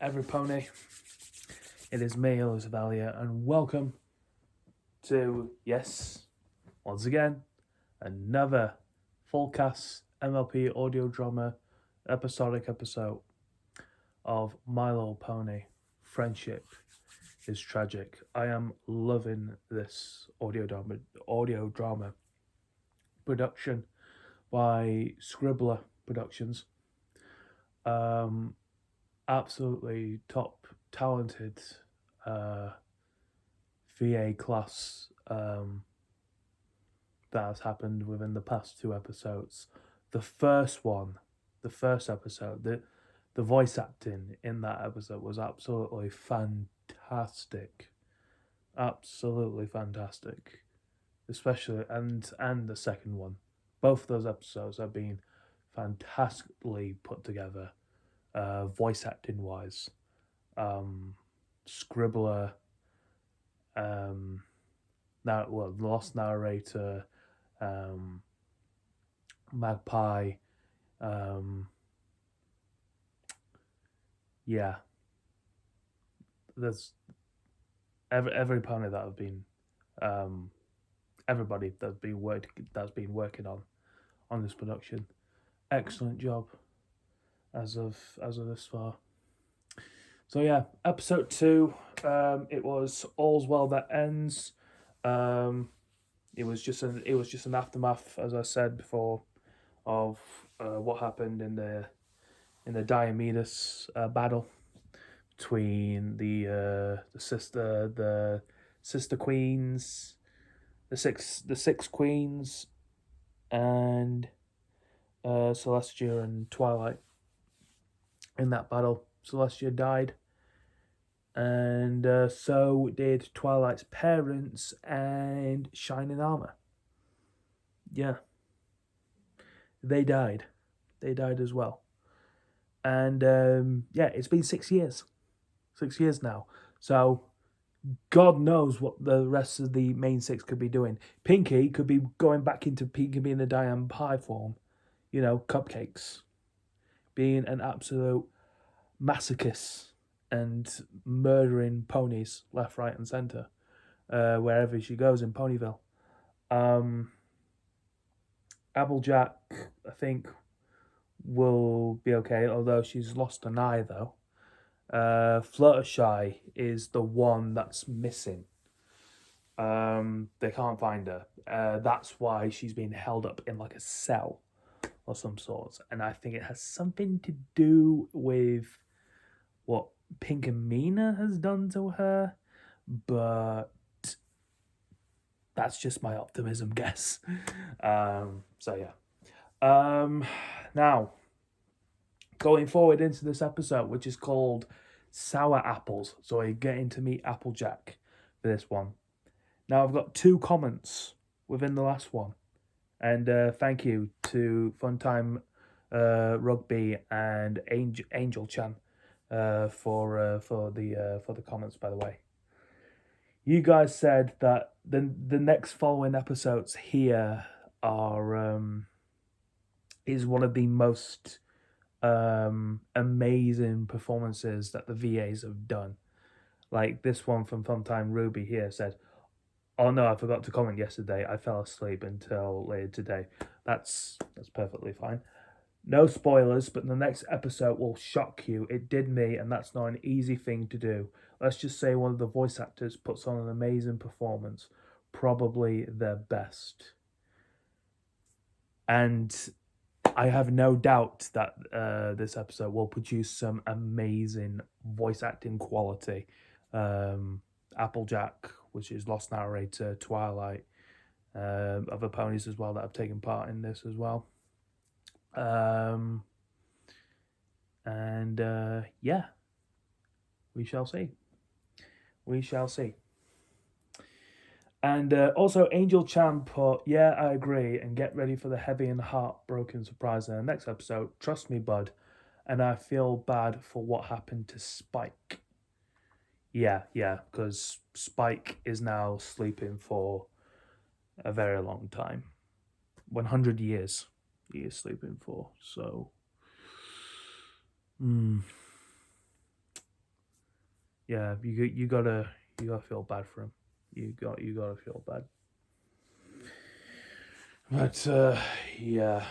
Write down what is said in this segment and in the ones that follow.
every pony. It is me, ElusiveOwl, and welcome to, yes, once again, another full cast MLP audio drama episodic episode of My Little Pony Friendship is Tragic. I am loving this audio drama production by Scribbler Productions. Absolutely top talented VA class that has happened within the past two episodes. The first episode, the voice acting in that episode was absolutely fantastic. Absolutely fantastic. Especially and the second one. Both of those episodes have been fantastically put together, voice acting wise. Scribbler, the Lost Narrator, Magpie, there's every pony that have been, everybody that's been working on this production. Excellent job as of this far. So yeah, episode 2. It was All's Well That Ends. It was just an aftermath, as I said before, of what happened in the Diomedes battle between the sister queens, the six queens, and Celestia and Twilight. In that battle, Celestia died, and so did Twilight's parents and Shining Armor. Yeah, they died. They died as well. And it's been 6 years. 6 years now. So God knows what the rest of the main six could be doing. Pinky could be going back into Pinky being the Diane Pie form. You know, cupcakes. Being an absolute masochist and murdering ponies left, right, and centre wherever she goes in Ponyville. Applejack, I think, will be okay, although she's lost an eye, though. Fluttershy is the one that's missing. They can't find her. That's why she's being held up in like a cell or some sort. And I think it has something to do with what Pink and Mina has done to her. But that's just my optimism guess. So yeah. Now, going forward into this episode, which is called Sour Apples. So I getting to meet Applejack for this one. Now, I've got 2 comments within the last one. And thank you to Funtime Rugby and Angel Chan for the comments, by the way. You guys said that the next following episodes here are is one of the most amazing performances that the VAs have done. Like this one from Funtime Ruby here said, "Oh no, I forgot to comment yesterday. I fell asleep until later today." That's perfectly fine. No spoilers, but the next episode will shock you. It did me, and that's not an easy thing to do. Let's just say one of the voice actors puts on an amazing performance, probably their best. And I have no doubt that this episode will produce some amazing voice acting quality. Applejack, which is Lost Narrator, Twilight, other ponies as well that have taken part in this as well. We shall see. We shall see. And also, Angel Chan put, "Yeah, I agree, and get ready for the heavy and heartbroken surprise in the next episode. Trust me, bud. And I feel bad for what happened to Spike." Yeah, because Spike is now sleeping for a very long time. 100 years he is sleeping for, so... yeah, you gotta feel bad for him. You gotta feel bad. But yeah.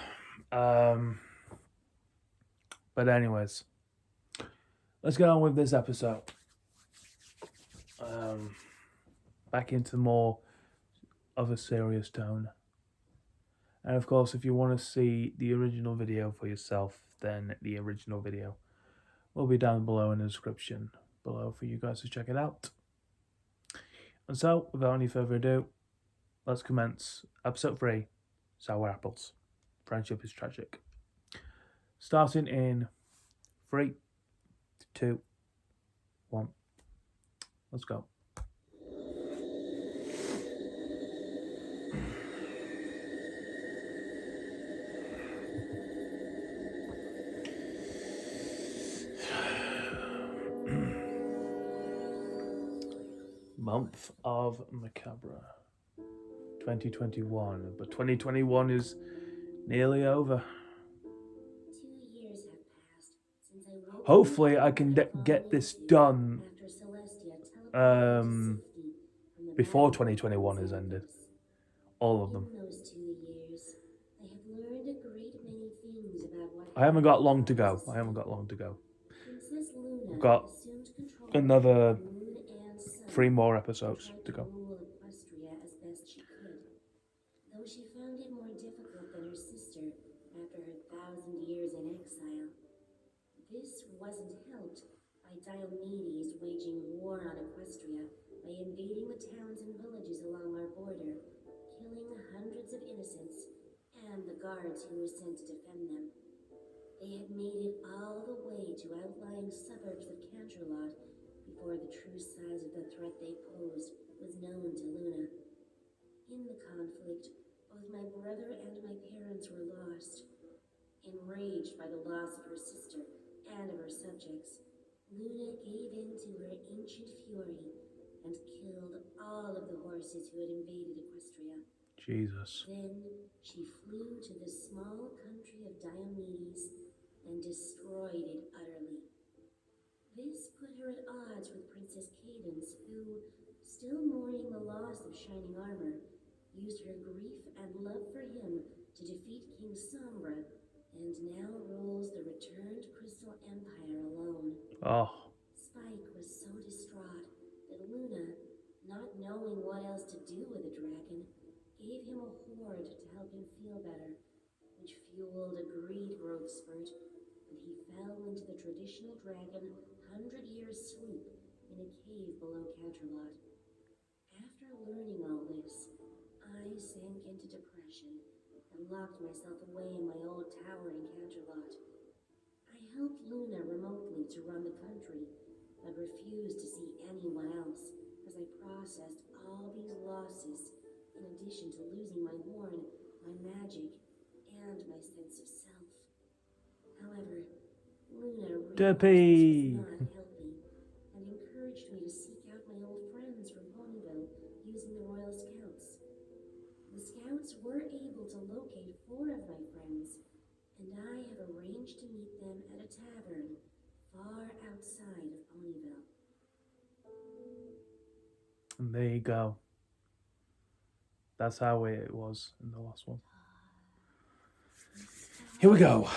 Um, but anyways, let's get on with this episode. Um, back into more of a serious tone. And of course, if you want to see the original video for yourself, then the original video will be down below in the description below for you guys to check it out. And so, without any further ado, let's commence episode 3, Sour Apples. Friendship is tragic. Starting in 3, 2, 1. Let's go. Month of Macabre 2021, but 2021 is nearly over. 2 years have passed since I woke Hopefully I can get this done after Celestia teleported before 2021 is ended. All of them. In those 2 years, I have learned a great many things about what I haven't got long to go. Princess Luna I've got assumed control another of the moon and sun 3 more episodes and to tried go. rule Equestria as best she could. Though she found it more difficult than her sister after her 1,000 years in exile. This wasn't helped by Diomedes waging war on Equestria by invading the towns and villages along our border, killing hundreds of innocents and the guards who were sent to defend them. They had made it all the way to outlying suburbs of Canterlot before the true size of the threat they posed was known to Luna. In the conflict, both my brother and my parents were lost. Enraged by the loss of her sister and of her subjects, Luna gave in to her ancient fury and killed all of the horses who had invaded Equestria. Jesus. Then she flew to the small country of Diomedes and destroyed it utterly. This put her at odds with Princess Cadence, who, still mourning the loss of Shining Armor, used her grief and love for him to defeat King Sombra, and now rules the returned Crystal Empire alone. Oh. Spike was so distraught that Luna, not knowing what else to do with the dragon, gave him a hoard to help him feel better, which fueled a greed growth spurt, and he fell into the traditional dragon 100-year sleep in a cave below Canterlot. After learning all this, I sank into depression and locked myself away in my old tower in Canterlot. I helped Luna remotely to run the country, but refused to see anyone else as I processed all these losses, in addition to losing my horn, my magic, and my sense of self. However, Luna realized this was not healthy, and encouraged me to seek out my old friends from Ponyville using the Royal Scouts. The Scouts were able to locate 4 of my friends, and I have arranged to meet them at a tavern far outside of Ponyville. And there you go. That's how it was in the last one. Here we go.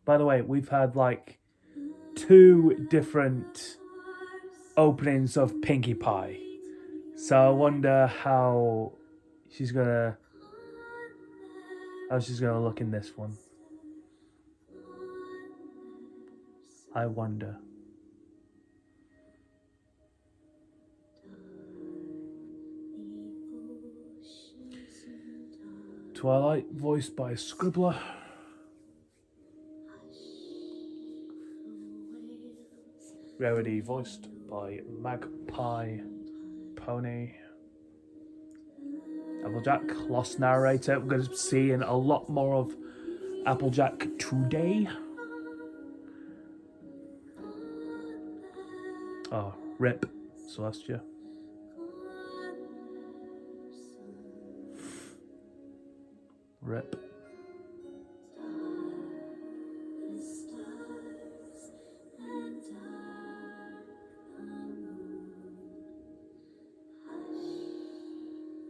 By the way, we've had like 2 different openings of Pinkie Pie. So I wonder how she's gonna look in this one. I wonder. Twilight, voiced by Scribbler. Rarity, voiced by Magpie Pony. Applejack, lost narrator. We're going to be seeing a lot more of Applejack today. Oh, rip Celestia. Rip. The stars and dark the moon. Hush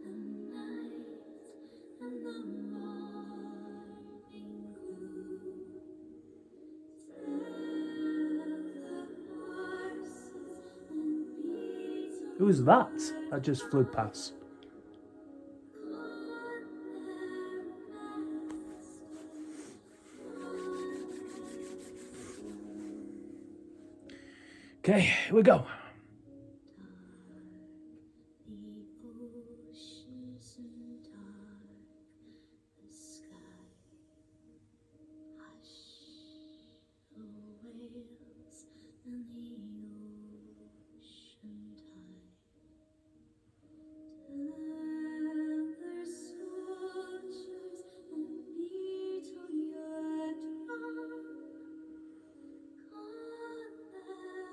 the night and the morning gloom. Who's that? That just flew past. Okay, here we go. The oceans and dark the sky. Hush the whales and the ocean tide. Tell their soldiers and beat on your drum. God their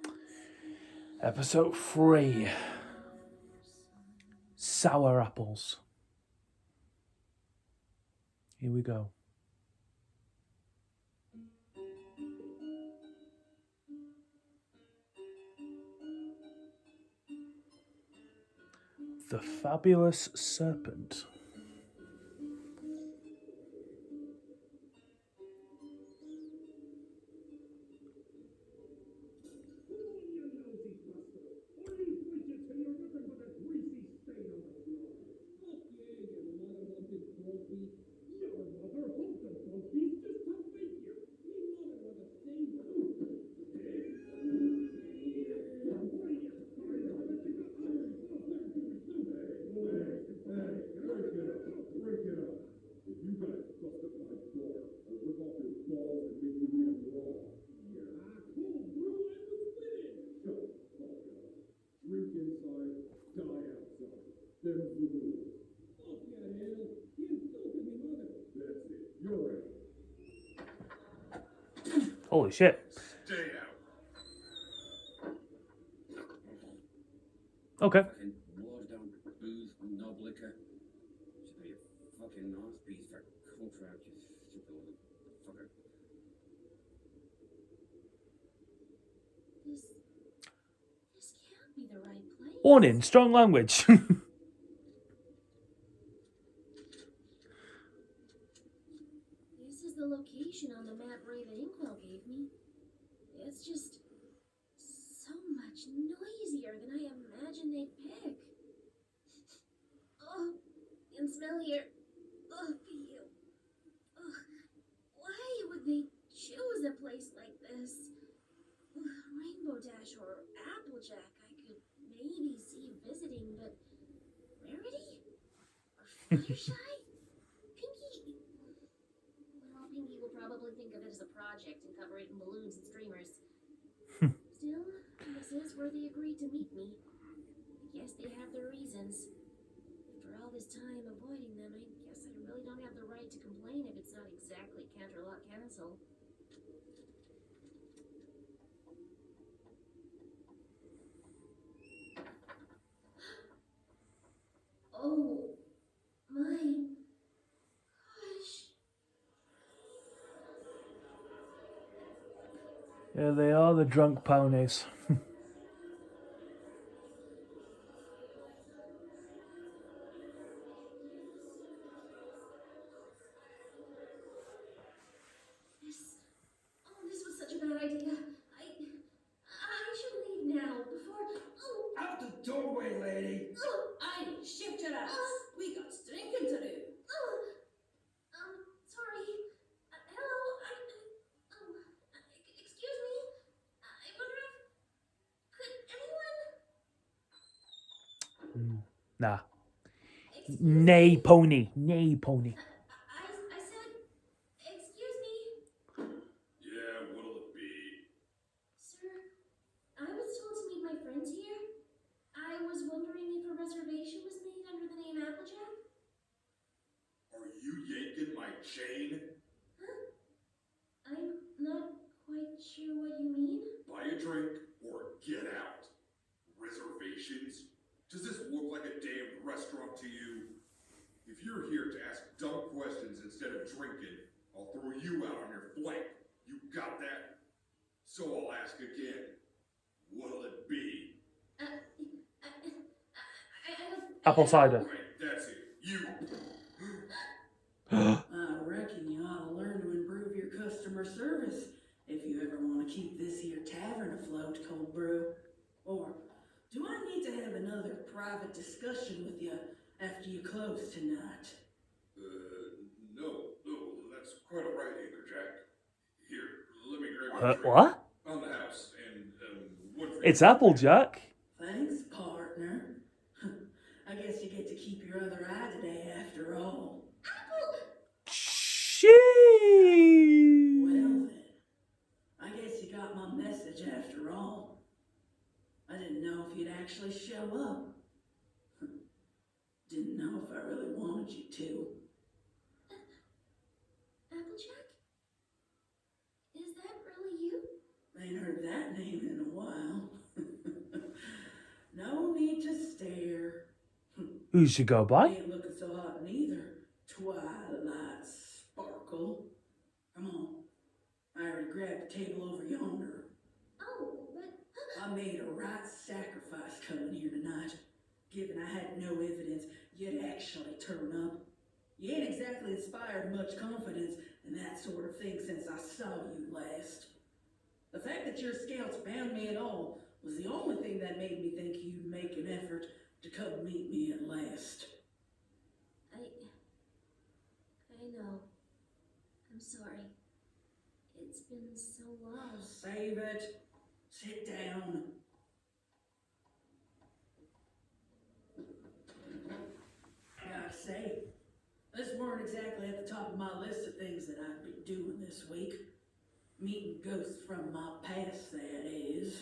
master. Episode 3. Sour apples. Here we go. The Fabulous Serpent. Holy shit. Stay out. Okay. Fucking watered down booze, knob liquor. Should be a fucking nice piece for contract, you stupid little fucker. This can't be the right place. Warning, strong language. This is the location on the map Raven Inkwell gave me. It's just so much noisier than I imagined they'd pick. Oh, and smell here. Oh, you. Oh, why would they choose a place like this? Rainbow Dash or Applejack I could maybe see visiting, but Rarity? Or Fluttershy? Pinky? Well, Pinky will probably think of it as a project and cover it in balloons and streamers. Still, this is where they agreed to meet me. I guess they have their reasons. After all this time avoiding them, I guess I really don't have the right to complain if it's not exactly Canterlot Castle. Oh my gosh. Yeah, they are the drunk ponies. This was such a bad idea. I should leave now before. Oh, Out the doorway, lady! Aye, shift your ass. We got drinking to do. sorry. Hello. Excuse me. I wonder if could anyone? Nah. Excuse Nay, me? pony. Nay, pony. I said, excuse me, Yeah, what'll it be? sir. I was told to meet my friends here. I was wondering if a reservation was made under the name Applejack. Are you yanking my chain? Huh? I'm not quite sure what you mean. Buy a drink or get out. Reservations? Does this look like a damn restaurant to you? If If you're here to ask dumb questions instead of drinking, I'll throw you out on your flank. You got that? So I'll ask again. What'll it be? Apple cider. Right, that's it. You. I reckon you ought to learn to improve your customer service if you ever want to keep this here tavern afloat, Cold Brew. Or do I need to have another private discussion with you after you close tonight? No, that's quite all right, Applejack. Here, let me grab you a drink. What? On the house, and one for It's you. Applejack. Thanks, partner. I guess you get to keep your other eye today after all. She. Well then, I guess you got my message after all. I didn't know if you'd actually show up. Didn't know if I really wanted you to. Applejack? Is that really you? Ain't heard that name in a while. No need to stare. Who should go by? Ain't looking so hot neither. Twilight Sparkle. Come on. I already grabbed the table over yonder. Oh, but... I made a right sacrifice coming here tonight, given I had no evidence you'd actually turn up. You ain't exactly inspired much confidence in that sort of thing since I saw you last. The fact that your scouts found me at all was the only thing that made me think you'd make an effort to come meet me at last. I know. I'm sorry. It's been so long. Save it. Sit down. Gotta say, this weren't exactly at the top of my list of things that I'd be doing this week. Meeting ghosts from my past, that is.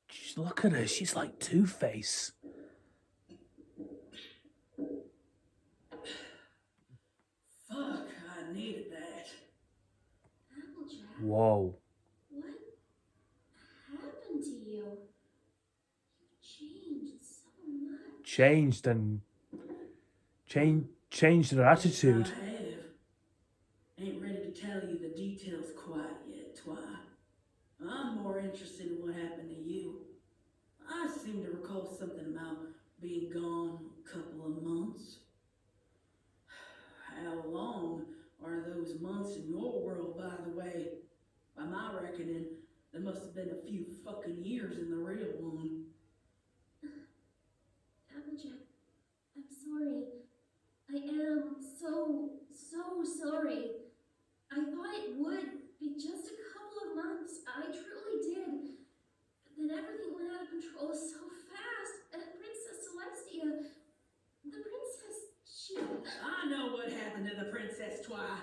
Just look at her. She's like Two-Face. Fuck, I needed that. Applejack, Whoa. what happened to you? You've changed so much. Changed and changed her attitude. I have. Ain't ready to tell you the details quite yet, Twi. I'm more interested in what happened to you. I seem to recall something about being gone a couple of months. How long are those months in your world, by the way? By my reckoning, there must have been a few fucking years in the real one. Applejack, I'm sorry. I am so sorry. I thought it would be just a couple of months. I truly did. But then everything went out of control so fast. And Princess Celestia, the princess, she... I know what happened to the Princess Twi.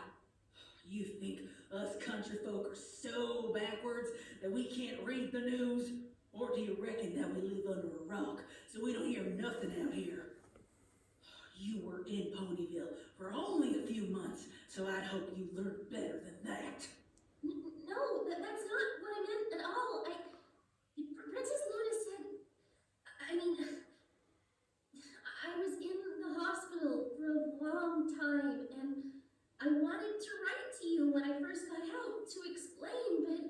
You think us country folk are so backwards that we can't read the news? Or do you reckon that we live under a rock so we don't hear nothing out here? You were in Ponyville for only a few months, so I'd hope you learned better than that. No, that's not what I meant at all. Princess Luna said... I was in the hospital for a long time, and I wanted to write to you when I first got out to explain, but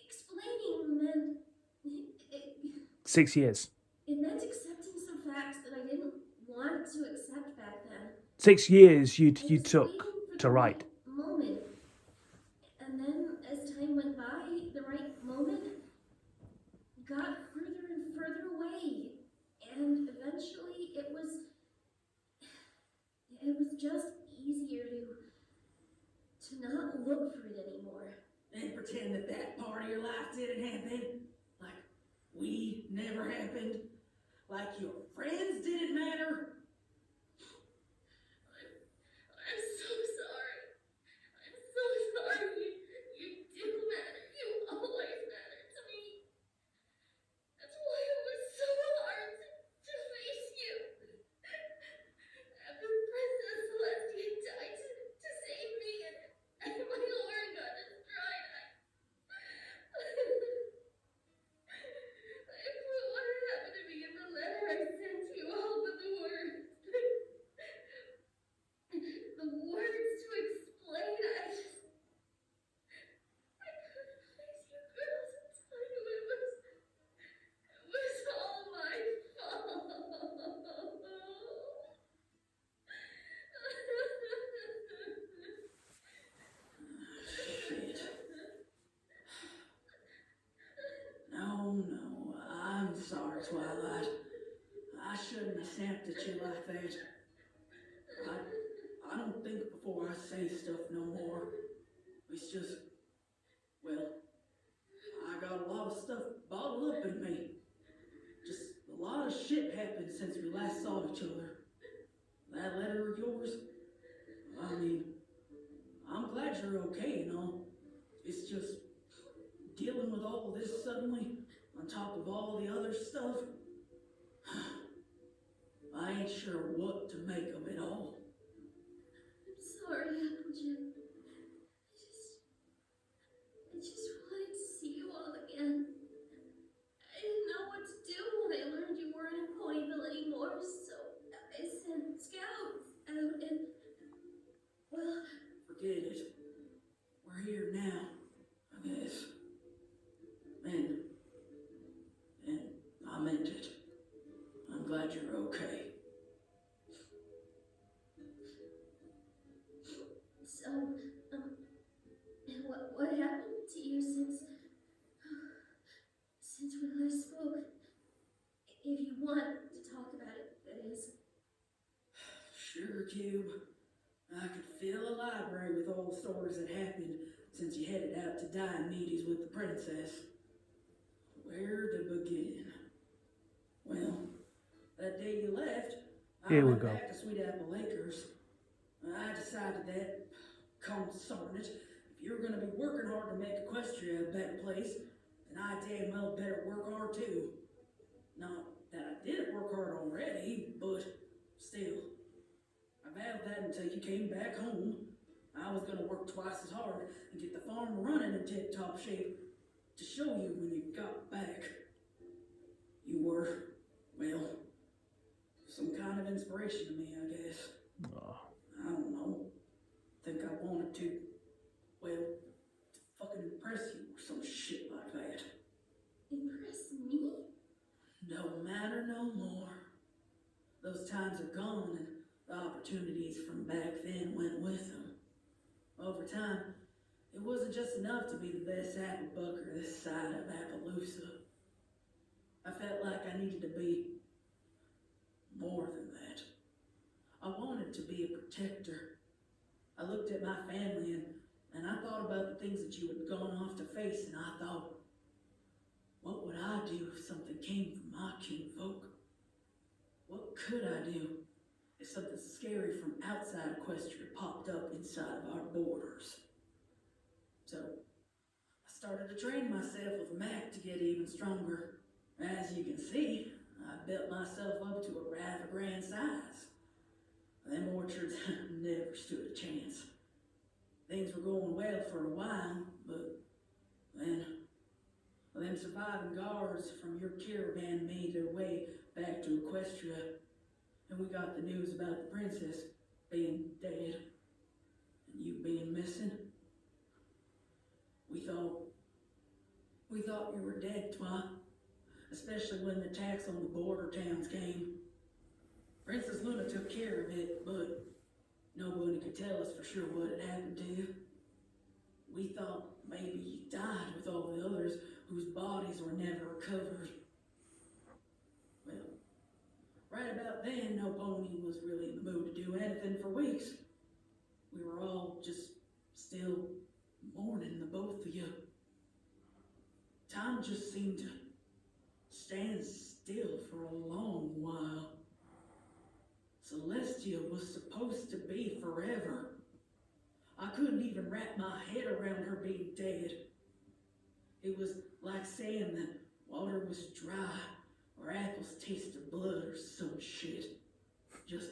explaining meant... 6 years. It meant accepting some facts that I didn't want to accept back then. 6 years you I was took waiting for to the write. right moment. And then, as time went by, the right moment got further and further away. And eventually it was just easier to not look for it anymore. And pretend that that part of your life didn't happen. Like we never happened. Like your friends didn't matter. I'm so sorry. I'm so sorry. You do matter. You always matter to me. That's why it was so hard to face you. After Princess Celestia died to save me and my horn got destroyed, sorry, Twilight. I shouldn't have snapped at you like that. I don't think before I say stuff no more. It's just, well, I got a lot of stuff bottled up in me. Just a lot of shit happened since we last saw each other. That letter of yours, I mean, I'm glad you're okay and all. It's just dealing with all this suddenly, on top of all the other stuff. I ain't sure what to make of it all. I'm sorry, Applejack. I just wanted to see you all again. I didn't know what to do when I learned you weren't in Ponyville anymore, so I sent scouts out and, well... Forget it. We're here now, I guess. And I meant it. I'm glad you're okay. So, what happened to you since we last spoke? If you want to talk about it, that is. Sure, Cube. I could fill a library with all the stories that happened since you headed out to Diomedes with the princess. Where to begin? Well, that day you left, I Here we went go. back to Sweet Apple Acres. I decided that, consarn it, if you're gonna be working hard to make Equestria a better place, then I damn well better work hard too. Not that I didn't work hard already, but still. I vowed that until you came back home. I was gonna work twice as hard and get the farm running in tip-top shape to show you when you got back. You were, well, some kind of inspiration to me, I guess. Oh. I don't know. Think I wanted to, well, to fucking impress you or some shit like that. Impress me? No matter no more. Those times are gone and the opportunities from back then went with them. Over time, it wasn't just enough to be the best apple bucker this side of Appaloosa. I felt like I needed to be more than that. I wanted to be a protector. I looked at my family and I thought about the things that you had gone off to face, and I thought, what would I do if something came from my kinfolk? What could I do if something scary from outside Equestria popped up inside of our borders? So, I started to train myself with Mac to get even stronger. As you can see, I built myself up to a rather grand size. Them orchards never stood a chance. Things were going well for a while, but then them surviving guards from your caravan made their way back to Equestria, and we got the news about the princess being dead and you being missing. We thought you were dead, Twi, especially when the attacks on the border towns came. Princess Luna took care of it, but nobody could tell us for sure what had happened to you. We thought maybe you died with all the others whose bodies were never recovered. Well, right about then, no pony was really in the mood to do anything for weeks. We were all just still mourning the both of you. Time just seemed to stand still for a long while. Celestia was supposed to be forever. I couldn't even wrap my head around her being dead. It was like saying that water was dry or apples tasted blood or some shit. Just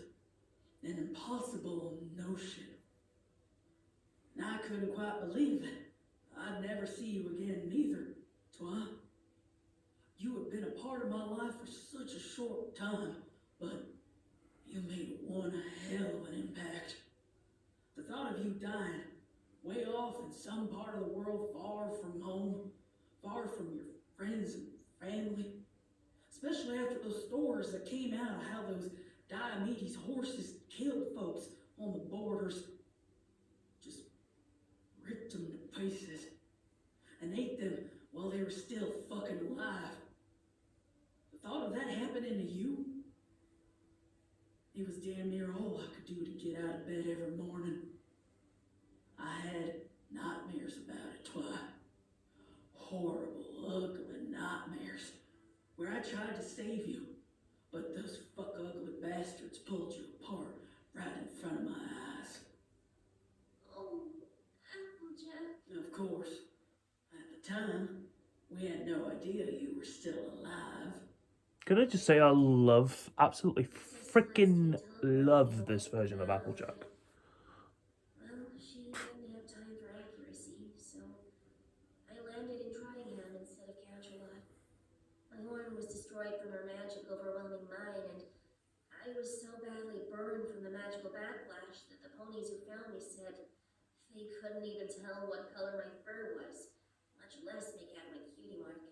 an impossible notion. And I couldn't quite believe it. I'd never see you again neither, Twi. You had been a part of my life for such a short time, but you made one hell of an impact. The thought of you dying way off in some part of the world far from home, far from your friends and family, especially after those stories that came out of how those Diomedes horses killed folks on the borders, just ripped them to pieces and ate them while they were still fucking alive. The thought happening to you? It was damn near all I could do to get out of bed every morning. I had nightmares about it, Twi. Horrible, ugly nightmares, where I tried to save you, but those fuck ugly bastards pulled you apart right in front of my eyes. Oh, Applejack. Of course, at the time, we had no idea you were still alive. Can I just say I love, absolutely freaking love this version of Applejack. Well, she didn't have time for accuracy, so I landed in Trottingham instead of Casualot. My horn was destroyed from her magic overwhelming mine, and I was so badly burned from the magical backlash that the ponies who found me said they couldn't even tell what color my fur was, much less make out my cutie mark.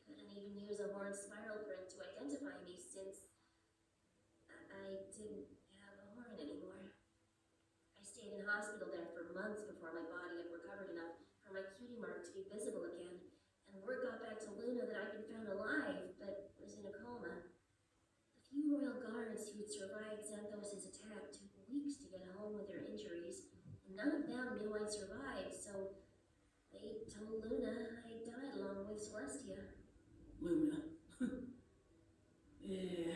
They couldn't even use a horn spiral print to identify me since I didn't have a horn anymore. I stayed in hospital there for months before my body had recovered enough for my cutie mark to be visible again, and word got back to Luna that I'd been found alive, but was in a coma. The few royal guards who'd survived Xanthos' attack took weeks to get home with their injuries, and none of them knew I'd survived, so they told Luna I died along with Celestia. Luna. Yeah,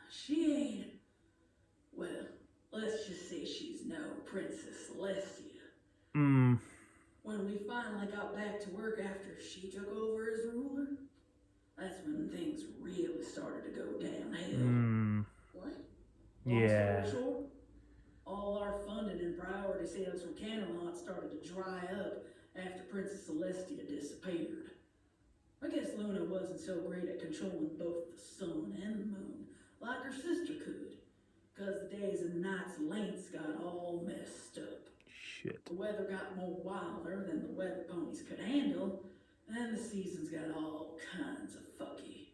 she ain't. Well, let's just say she's no Princess Celestia. When we finally got back to work after she took over as ruler, that's when things really started to go downhill. What? Yeah. Long story short, all our funding and priority sales from Camelot started to dry up after Princess Celestia disappeared. I guess Luna wasn't so great at controlling both the sun and the moon like her sister could, because the days and the nights' lengths got all messed up. Shit. The weather got more wilder than the weather ponies could handle, and the seasons got all kinds of fucky.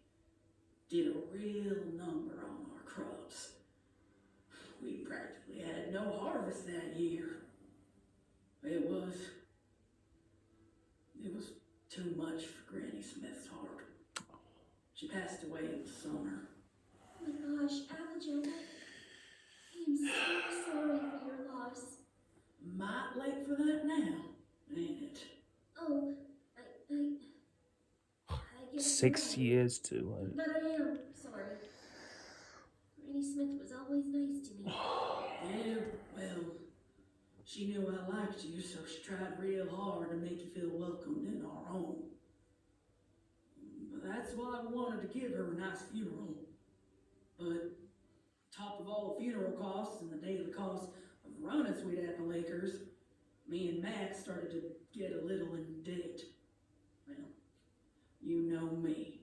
Did a real number on our crops. We practically had no harvest that year. It was too much for Granny Smith's heart. She passed away in the summer. Oh my gosh, Applejack, I am so sorry for your loss. Might late for that now, ain't it? Oh, I guess 6 not. years too late. But I am sorry. Granny Smith was always nice to me. Yeah, well, she knew I liked you, so she tried real hard to make you feel welcomed in our home. But that's why we wanted to give her a nice funeral. But top of all the funeral costs and the daily costs of running Sweet Apple Acres, me and Max started to get a little in debt. Well, you know me.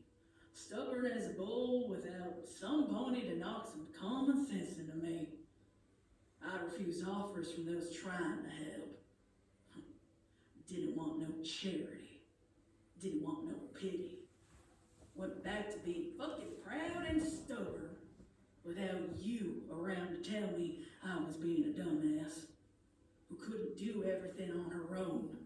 Stubborn as a bull without some pony to knock some common sense into me. I refused offers from those trying to help. Didn't want no charity. Didn't want no pity. Went back to being fucking proud and stubborn without you around to tell me I was being a dumbass who couldn't do everything on her own.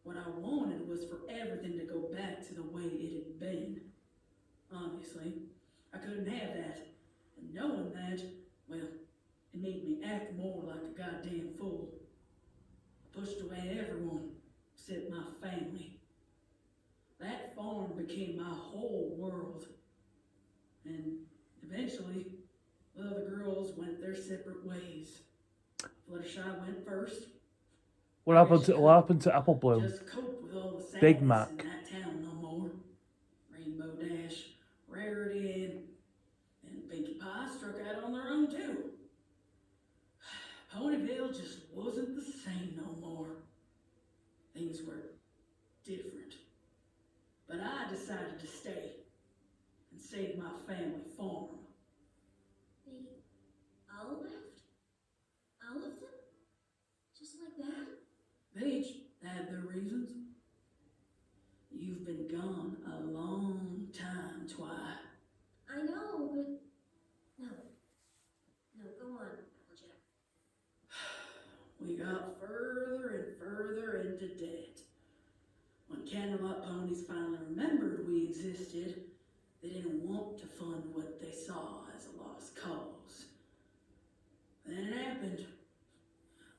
What I wanted was for everything to go back to the way it had been. Obviously, I couldn't have that. And knowing that, well, it made me act more like a goddamn fool. I pushed away everyone except my family. That farm became my whole world. And eventually, the other girls went their separate ways. Fluttershy went first. What happened to Apple Bloom? Just cope with all the sadness Big Mac. in that town no more. Rainbow Dash, Rarity, and Pinkie Pie struck out on their own too. Ponyville just wasn't the same no more. Things were different. But I decided to stay and save my family farm. They all left? All of them? Just like that? They each had their reasons. You've been gone a long time, Twi. I know, but... No. No, go on, Applejack. We got further and further into debt. When Camelot ponies finally remembered we existed, They didn't want to fund what they saw as a lost cause. Then it happened.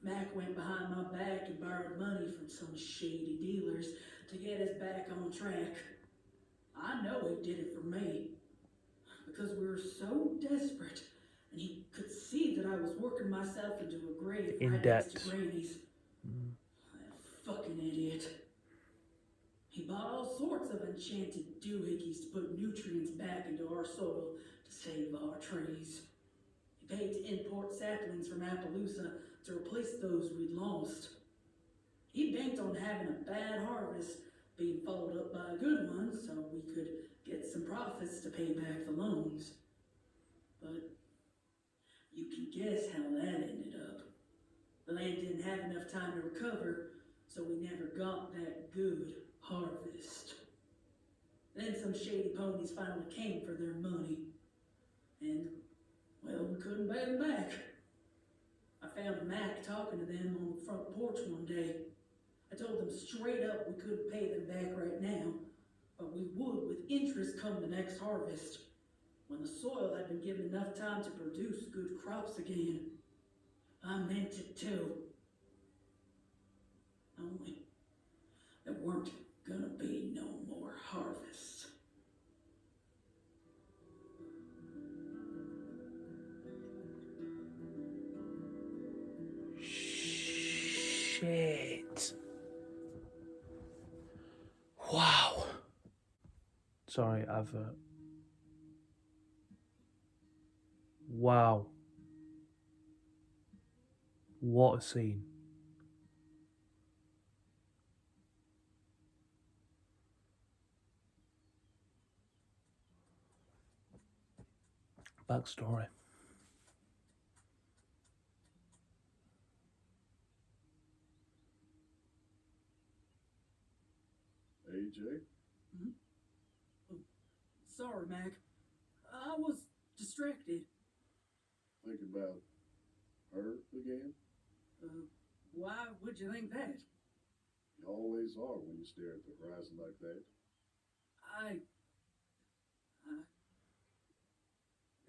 Mac went behind my back and borrowed money from some shady dealers to get us back on track. I know he did it for me, because we were so desperate, and he could see that I was working myself into a grave In right debt. next to Granny's. That fucking idiot. He bought all sorts of enchanted doohickeys to put nutrients back into our soil to save our trees. He paid to import saplings from Appaloosa to replace those we'd lost. He banked on having a bad harvest being followed up by a good one so we could get some profits to pay back the loans. But you can guess how that ended up. The land didn't have enough time to recover, so we never got that good harvest. Then some shady ponies finally came for their money. And, well, we couldn't pay them back. I found Mac talking to them on the front porch one day. I told them straight up we couldn't pay them back right now, but we would with interest come the next harvest, when the soil had been given enough time to produce good crops again. I meant it too. Only there weren't gonna be no more harvests. Shit. Wow. Sorry, I've. Wow. What a scene. Backstory. AJ? Sorry, Mac. I was distracted. Think about her again? Why would you think that? You always are when you stare at the horizon like that.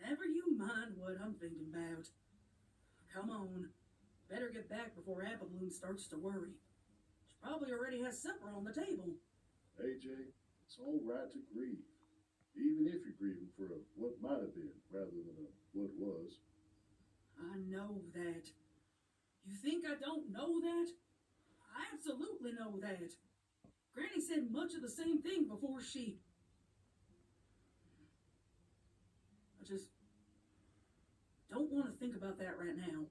Never you mind what I'm thinking about. Come on. Better get back before Applejack starts to worry. She probably already has supper on the table. AJ, it's all right to grieve. Even if you're grieving for what might have been rather than what was. I know that. You think I don't know that? I absolutely know that. Granny said much of the same thing before she... I just don't want to think about that right now.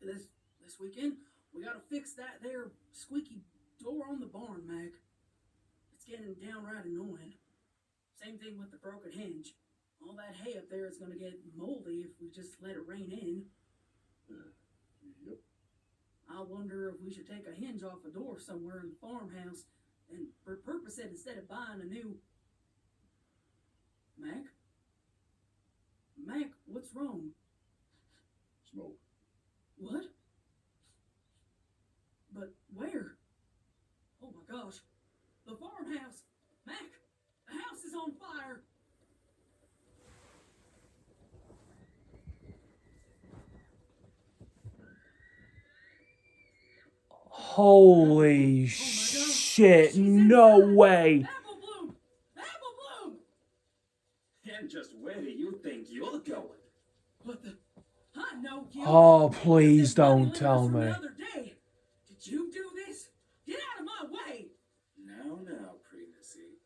This weekend, we gotta fix that there squeaky door on the barn, Mac. It's getting downright annoying. Same thing with the broken hinge. All that hay up there is gonna get moldy if we just let it rain in. Yep. I wonder if we should take a hinge off a door somewhere in the farmhouse and repurpose it instead of buying a new... Mac? Mac, what's wrong? Smoke. What? But where? Oh my gosh. The farmhouse! Mac! The house is on fire! Holy shit, no way. Apple Bloom! Apple Bloom! And just where do you think you're going? What the? I know you. Oh, please This bunny don't tell from the me. other day. Did you do this? Get out of my way! Now, Primacy.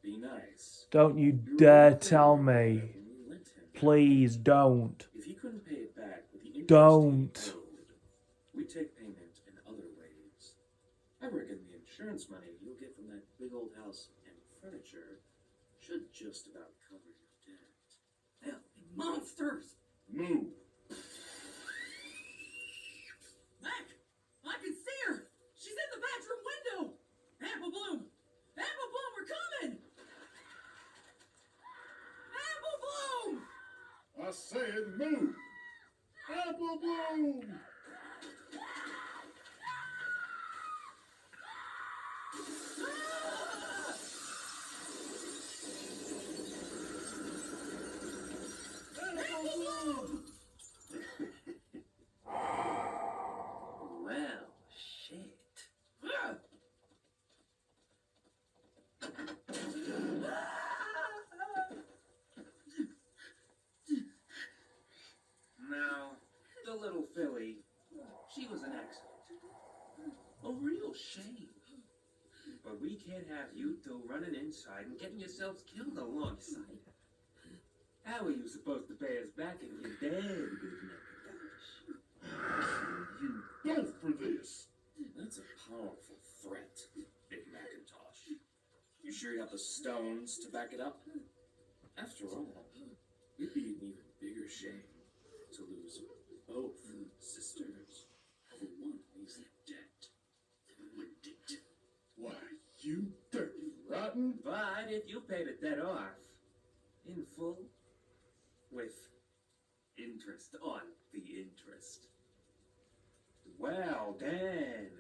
Be nice. Don't you dare tell me. Please don't. If he couldn't pay it back with the interest Don't. he owed, we take payment in other ways. I reckon the insurance money you'll get from that big old house and furniture should just about cover your debt. Filthy monsters! Move. Mac! I can see her! She's in the bathroom window! Apple Bloom! Apple Bloom, we're coming! Apple Bloom! I said move. Apple Bloom. we can't have you two running inside and getting yourselves killed alongside. How are you supposed to pay us back if you're dead, Big Macintosh? You both for this. That's a powerful threat, Big Macintosh. You sure you got the stones to back it up? After all, it'd be an even bigger shame to lose both sisters over one easy debt. Wouldn't it? Why, you dirty rotten. But if you pay the debt off in full, with interest on the interest, well then,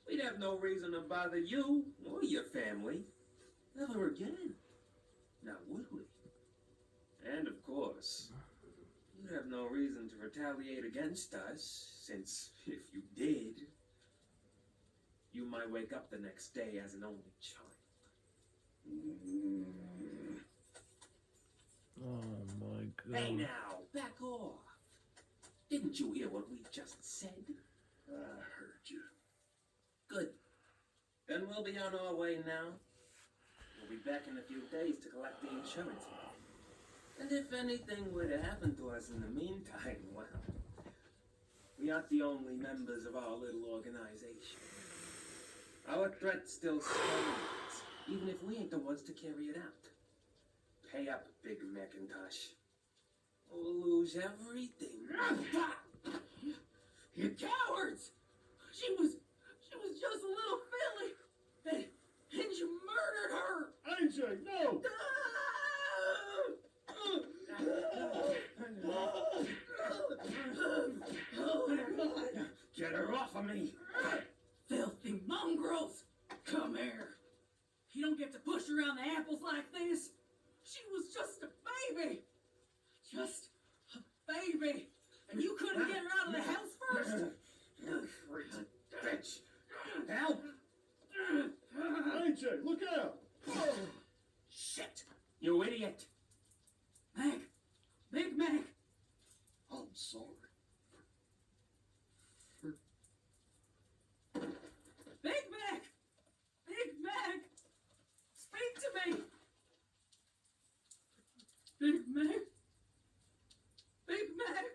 we'd have no reason to bother you or your family ever again. Now would we? And of course, you'd have no reason to retaliate against us, since if you did, you might wake up the next day as an only child. Oh my god. Hey now, back off. Didn't you hear what we just said? I heard you. Good. Then we'll be on our way now. We'll be back in a few days to collect the insurance money. And if anything were to happen to us in the meantime, well, we aren't the only members of our little organization. Our threat still stands, even if we ain't the ones to carry it out. Pay up, Big Macintosh. We'll lose everything. You cowards! She was just a little filly, and you murdered her! AJ, no! Oh my God! Get her off of me! Filthy mongrels! Come here! You don't get to push around the apples like this! She was just a baby! Just a baby! And you couldn't get her out of the house first? Crazy bitch! Help! AJ, look out! Shit! You idiot! Mac! Big Mac! I'm sorry. Big Mac! Big Mac! Speak to me! Big Mac! Big Mac!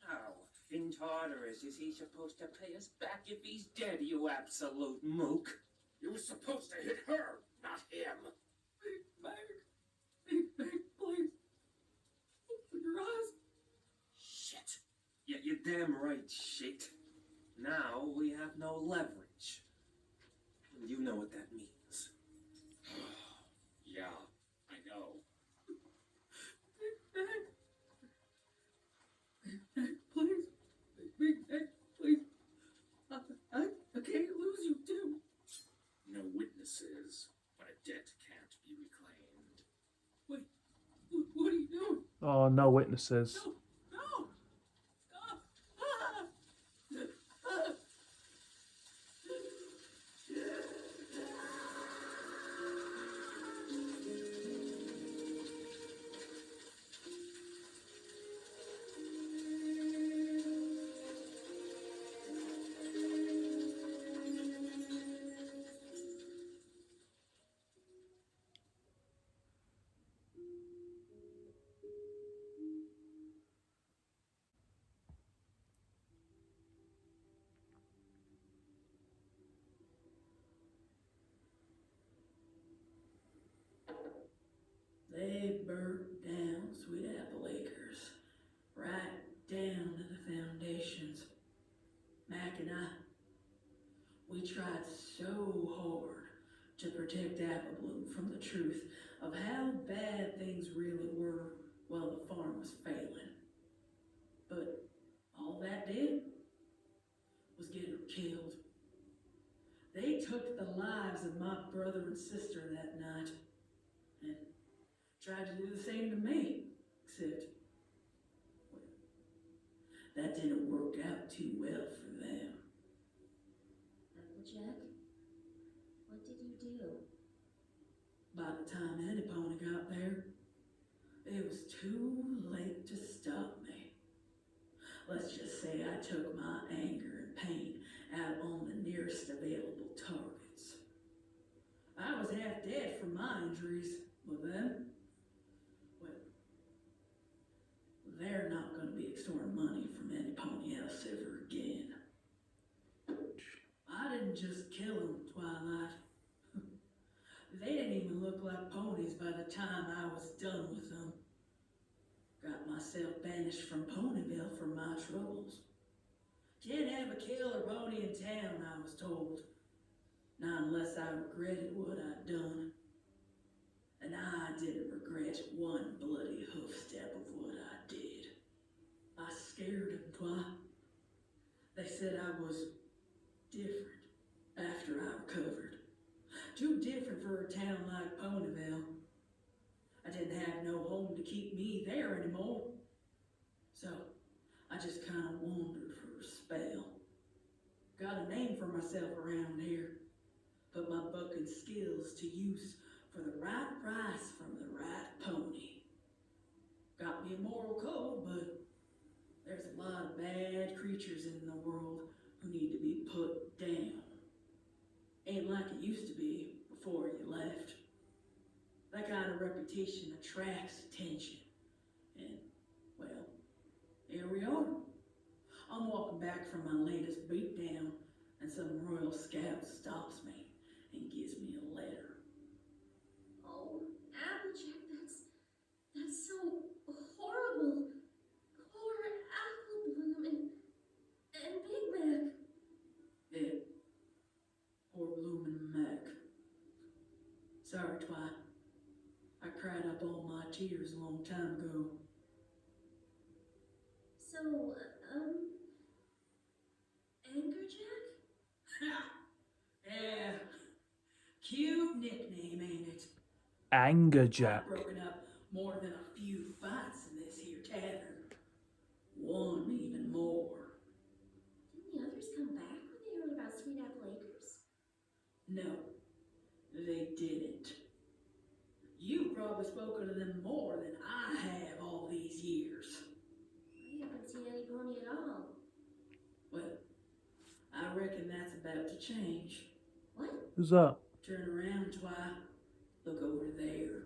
How faint orders is he supposed to pay us back if he's dead, you absolute mook? You were supposed to hit her, not him. Big Mac! Big Mac, please! Open your eyes! Shit. Yeah, you're damn right, shit. Now we have no leverage. And you know what that means. Yeah, I know. Big Mac! Big Mac, please! Big Mac, please! I can't lose you too! No witnesses, but a debt can't be reclaimed. Wait, what are you doing? Oh, no witnesses. No! No! Stop! They burnt down Sweet Apple Acres, right down to the foundations. Mac and I, we tried so hard to protect Apple Bloom from the truth of how bad things really were while the farm was failing. But all that did was get her killed. They took the lives of my brother and sister that night and tried to do the same to me, except, well, that didn't work out too well for them. Applejack? What did you do? By the time any pony got there, it was too late to stop me. Let's just say I took my anger and pain out on the nearest available targets. I was half dead from my injuries, but then, well, they're not going to be extorting money from any pony else ever again. I didn't just kill them, Twilight. They didn't even look like ponies by the time I was done with them. Got myself banished from Ponyville for my troubles. Can't have a killer pony in town, I was told. Not unless I regretted what I'd done. And I didn't regret one bloody hoof step of what I did. I scared them, Twi. They said I was different after I recovered. Too different for a town like Ponyville. I didn't have no home to keep me there anymore. So I just kind of wandered for a spell. Got a name for myself around here. Put my bucking skills to use for the right price from the right pony. Got me a moral code, but there's a lot of bad creatures in the world who need to be put down. Ain't like it used to be before you left. That kind of reputation attracts attention. And, well, here we are. I'm walking back from my latest beatdown, and some Royal Scout stops me and gives me a letter. Oh, Applejack, that's so horrible. Poor Applebloom and Big Mac. Yeah. Poor Bloomin' Mac. Sorry, Twi. I cried up all my tears a long time ago. So, Angerjack? Yeah. Cute nickname, ain't it? Applejack. I've broken up more than a few fights in this here tavern. One even more. Didn't the others come back when they heard about Sweet Apple Acres? No, they didn't. You've probably spoken to them more than I have all these years. I haven't seen any pony at all. Well, I reckon that's about to change. What? Who's that? Turn around, Twi. Look over there.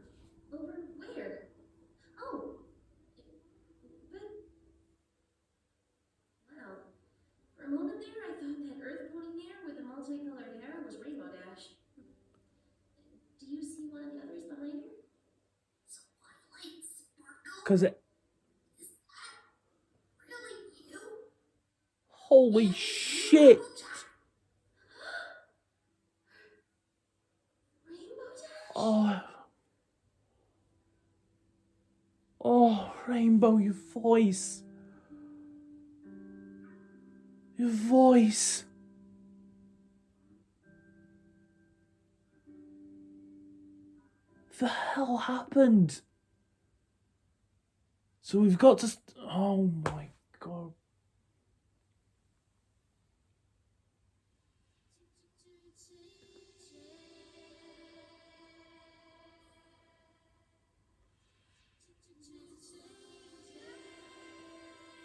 Over where? Oh, but... Wow. For a moment there, I thought that earth pony mare with the multicolored hair was Rainbow Dash. Do you see one of the others behind her? So what light sparkle? Because it... Is that really you? Holy shit! Rainbow Dash? Oh. Oh, Rainbow, your voice. Your voice. The hell happened? So we've got to... Oh my god.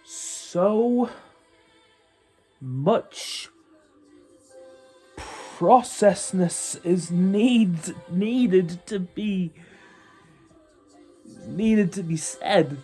So much processness is needed to be said.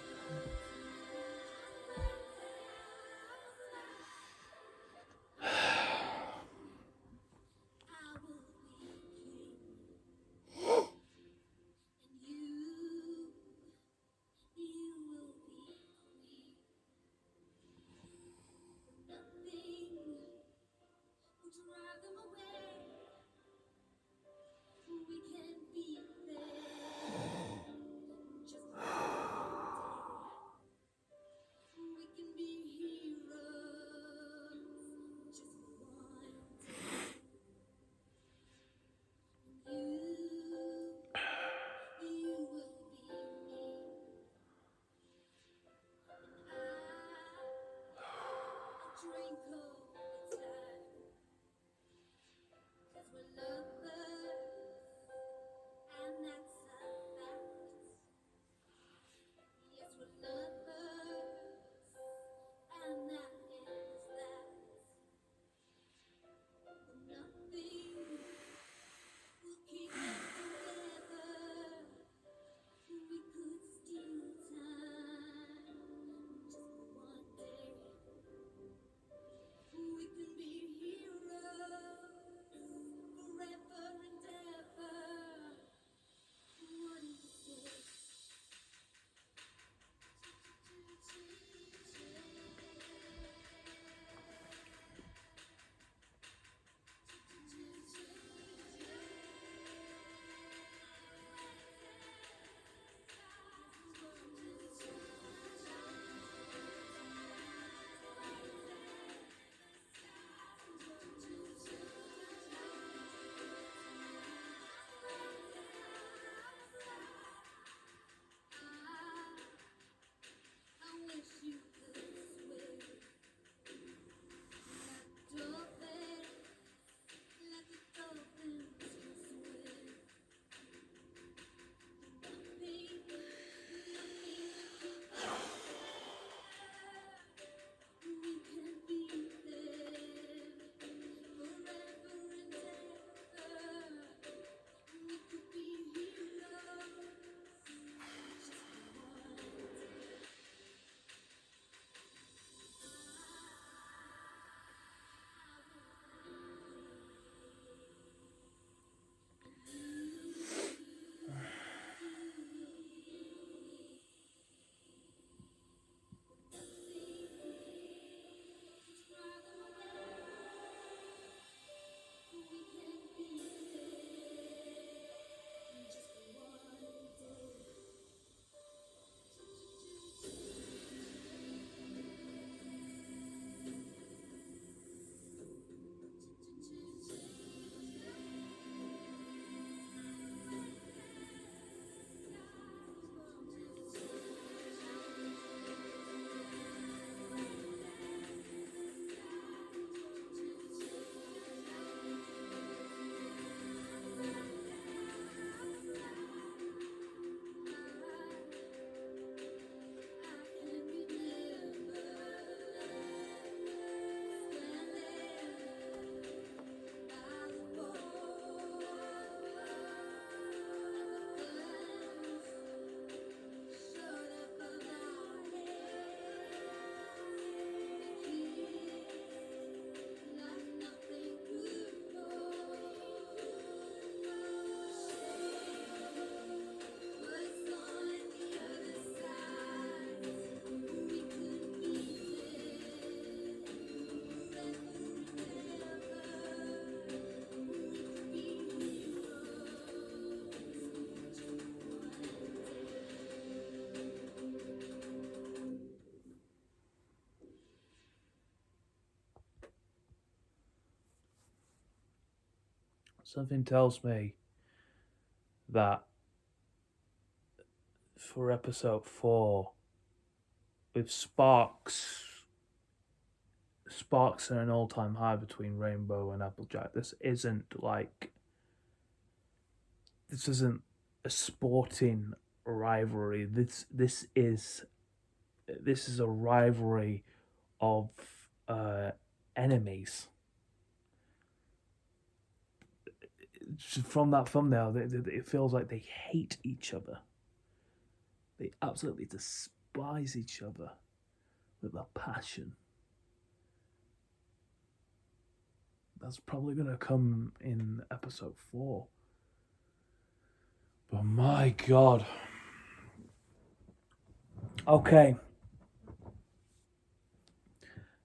something tells me that for episode 4, with Sparks are an all-time high between Rainbow and Applejack. This isn't a sporting rivalry. This is a rivalry of enemies. From that thumbnail, it feels like they hate each other. They absolutely despise each other with a passion. That's probably going to come in episode 4. But my God. Okay.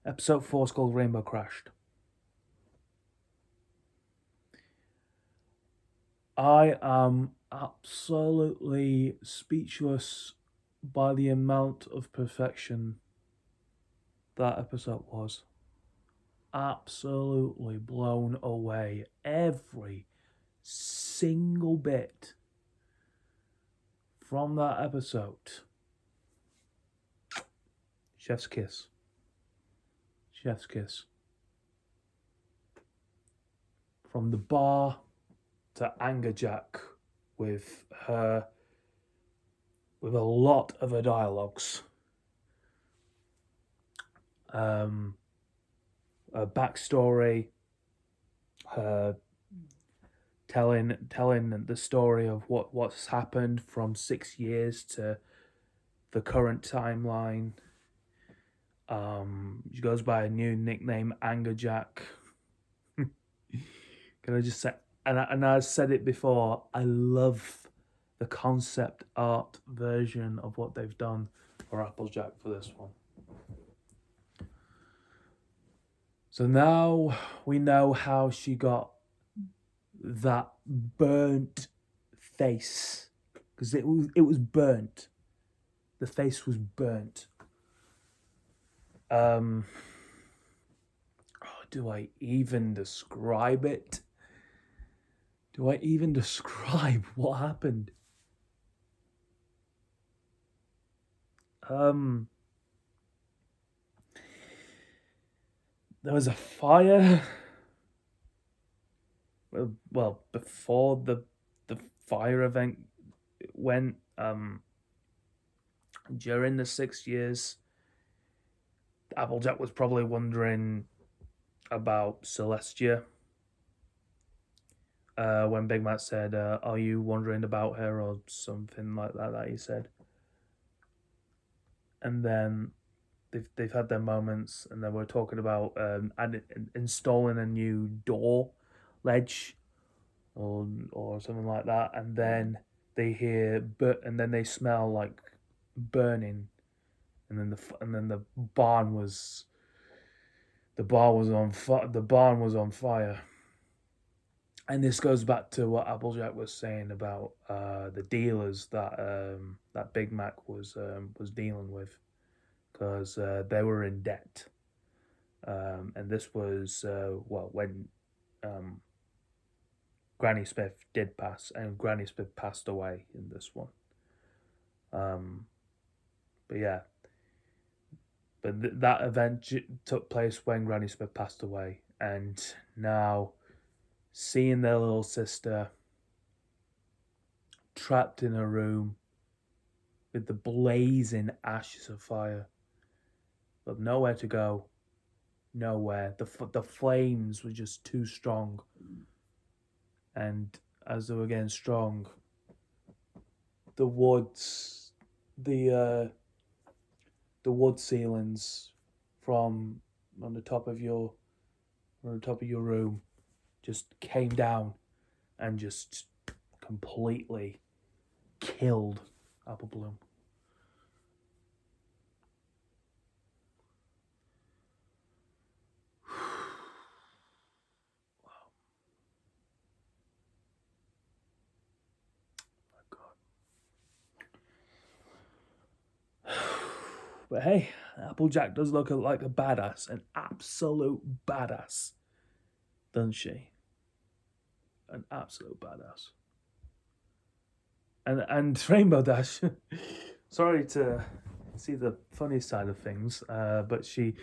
Episode 4 is called Rainbow Crashed. I am absolutely speechless by the amount of perfection that episode was. Absolutely blown away. Every single bit from that episode. Chef's kiss. Chef's kiss. From the bar to Applejack with a lot of her dialogues. Her backstory, her telling the story of what's happened from 6 years to the current timeline. She goes by a new nickname, Applejack. Can I just say, and I said it before, I love the concept art version of what they've done for Applejack for this one. So now we know how she got that burnt face, because it was burnt. The face was burnt. Do I even describe it? Do I even describe what happened? There was a fire. Well, before the fire event went, during the 6 years, Applejack was probably wondering about Celestia. When Big Mac said, "Are you wondering about her?" or something like that he said. And then they've had their moments, and they were talking about installing a new door ledge or something like that, and then they hear and then they smell like burning, and then the barn was on fire. And this goes back to what Applejack was saying about the dealers that Big Mac was dealing with, because they were in debt, and this was when Granny Smith did pass, and Granny Smith passed away in this one. But yeah, that event took place when Granny Smith passed away, and now seeing their little sister trapped in a room with the blazing ashes of fire, but nowhere to go, nowhere. The flames were just too strong, and as they were getting strong, the wood ceilings from on the top of your room just came down and just completely killed Apple Bloom. Wow. My God. But hey, Applejack does look like a badass, an absolute badass, doesn't she? an absolute badass. And Rainbow Dash, sorry to see the funny side of things, but she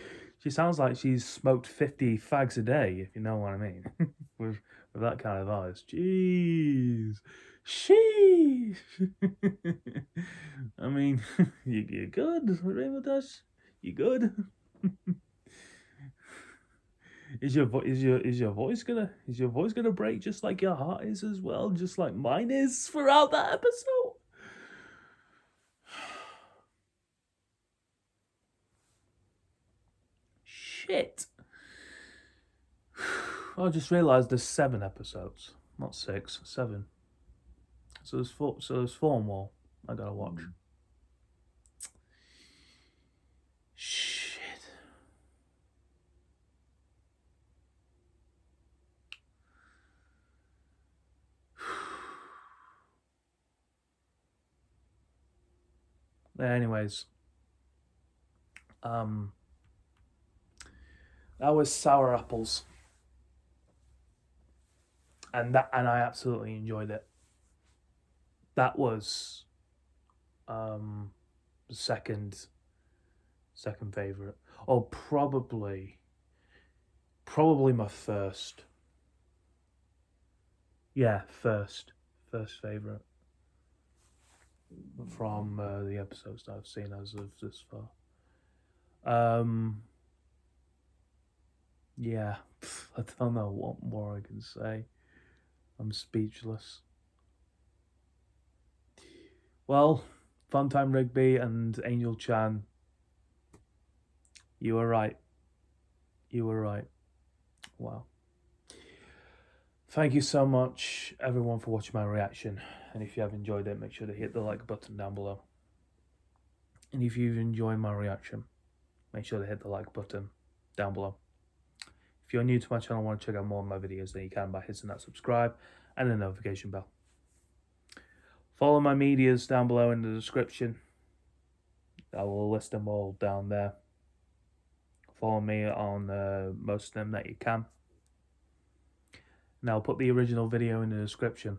sounds like she's smoked 50 fags a day, if you know what I mean, with that kind of eyes. Jeez, sheesh. I mean, you good, Rainbow Dash? You good? Is your voice gonna break just like your heart is as well, just like mine is throughout that episode? Shit. I just realised there's 7 episodes, not 6, 7. So there's 4. So there's 4 more I gotta watch. Shit. Anyways, that was Sour Apples, and I absolutely enjoyed it. That was the second favorite. Oh, probably my first. Yeah, first favorite from the episodes that I've seen as of this far. Yeah, I don't know what more I can say. I'm speechless. Well, Funtime Rigby and Angel Chan, you were right. You were right. Wow. Thank you so much, everyone, for watching my reaction. And if you have enjoyed it, make sure to hit the like button down below. And if you've enjoyed my reaction, make sure to hit the like button down below. If you're new to my channel and want to check out more of my videos, then you can by hitting that subscribe and the notification bell. Follow my medias down below in the description. I will list them all down there. Follow me on most of them that you can. And I'll put the original video in the description.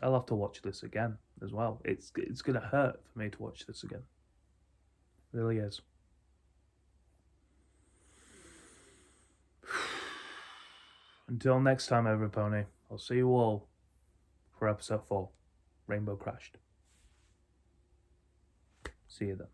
I'll have to watch this again as well. It's going to hurt for me to watch this again. It really is. Until next time, everypony, I'll see you all for episode 4, Rainbow Crashed. See you then.